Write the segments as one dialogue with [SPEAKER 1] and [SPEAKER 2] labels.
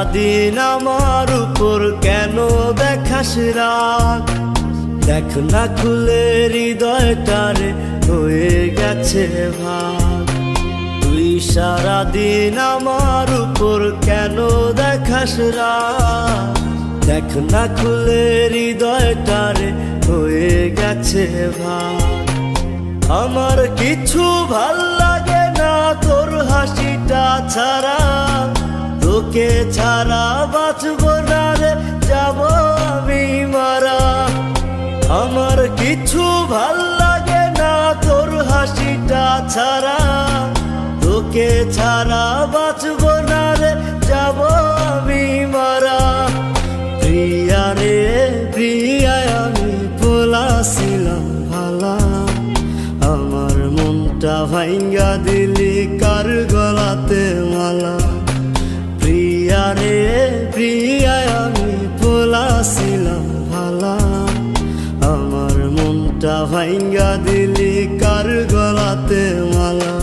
[SPEAKER 1] সারাদিন আমার উপর কেন দেখাস রাগ? দেখ না খুলে হৃদয়টারে হয়ে গেছে ভাগ। তুই সারাদিন আমার উপর কেন দেখাস রাগ? দেখ না খুলে হৃদয়টারে হয়ে গেছে ভাগ। আমার কিছু ভাল লাগে না তোর হাসিটা ছাড়া, তোকে ছাড়া বাঁচব না রে, যাব আমি মারা। আমার কিছু ভাল লাগে না তোর হাসিটা ছাড়া, তোকে ছাড়া বাঁচব না রে, যাব আমি মারা। প্রিয়া রে প্রিয়া, আমি বলাছিলাম ভালা, আমার মনটা ভাঙ্গা দিলি কার গলাতে মালা। প্রিয়া রে প্রিয়া, আমি বলাছিলাম ভালা, আমার মনটা ভাঙ্গা দিলি কার গলাতে মালা।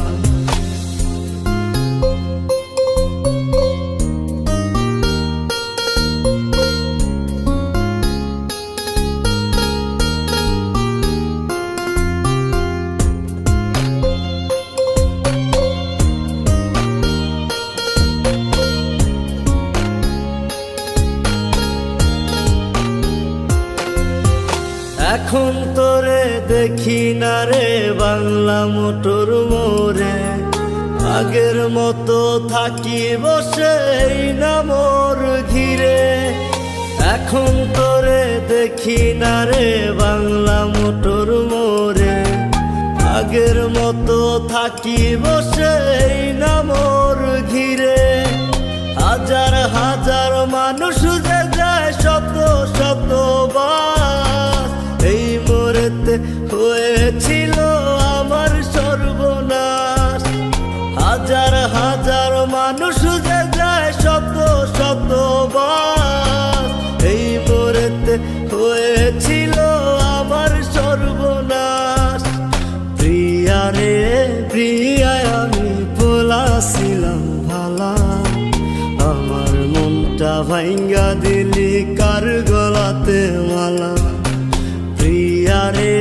[SPEAKER 1] এখন তোরে দেখি না রে বাংলা মোটর মোড়ে, আগের মতো থাকি বসে না মোর ঘিরে। এখন তোরে দেখি না রে বাংলা মোটর মোড়ে, আগের মতো থাকি বসে না মোর ঘিরে। হাজার হাজার মানুষ যে যায় শত শত বার, এই মোড়েতে হয়েছিল আমার সর্বনাশ। হাজার হাজার মানুষ যে যায় শত শত বার, এই মোড়েতে হয়েছিল আমার সর্বনাশ। প্রিয়া রে প্রিয়া, আমি বলাছিলাম ভালা, আমার মনটা ভাঙ্গা দিলি কার গলাতে মালা। প্রিয়া রে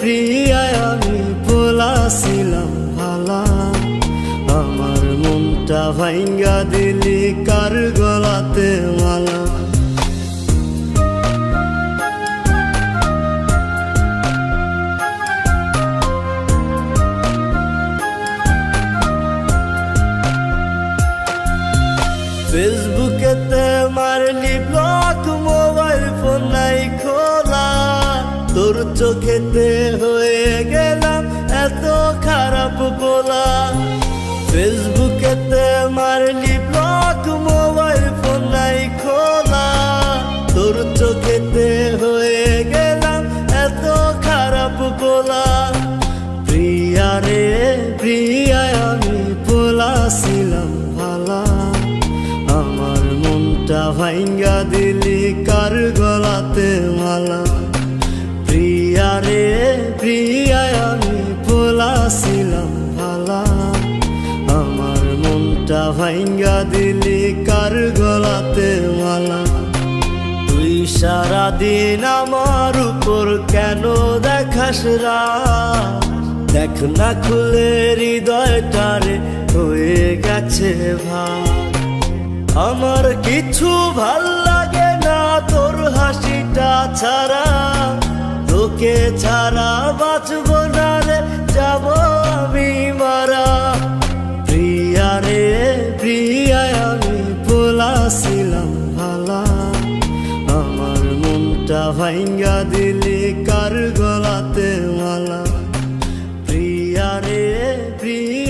[SPEAKER 1] প্রিয়া, আমি বলাছিলাম ভালা, আমার মনটা ভাঙ্গা দিলি কার গলাতে মালা। ফেসবুকেতে মারলি ব্লক, মোবাইল ফোন নাই খোলা, তোর চোখেতে হয়ে গেলাম এত খারাপ বলা। ফেসবুকেতে মারলি ব্লক, মোবাইল ফোন নাই খোলা, তোর চোখেতে হয়ে গেলাম এত খারাপ বলা। প্রিয়া রে প্রিয়া, আমি বলাছিলাম ভালা, আমার মনটা ভাঙ্গা দিলি কার গলাতে মালা। প্রিয়া রে প্রিয়া, আমি বলাছিলাম ভালা, আমার মনটা ভাঙ্গা দিলি কার গলাতে মালা। তুই সারাদিন আমার উপর কেন দেখাস রাগ? দেখ না খুলে হৃদয়টারে হয়ে গেছে ভাগ। আমার কিছু ভাল লাগে না তোর হাসিটা ছাড়া, তোকে ছাড়া বাঁচব না রে, যাব আমি মারা। প্রিয়া রে প্রিয়া, আমি বলাছিলাম ভালা, আমার মনটা ভাঙ্গা দিলি কার গলাতে মালা। প্রিয়া রে প্রিয়া।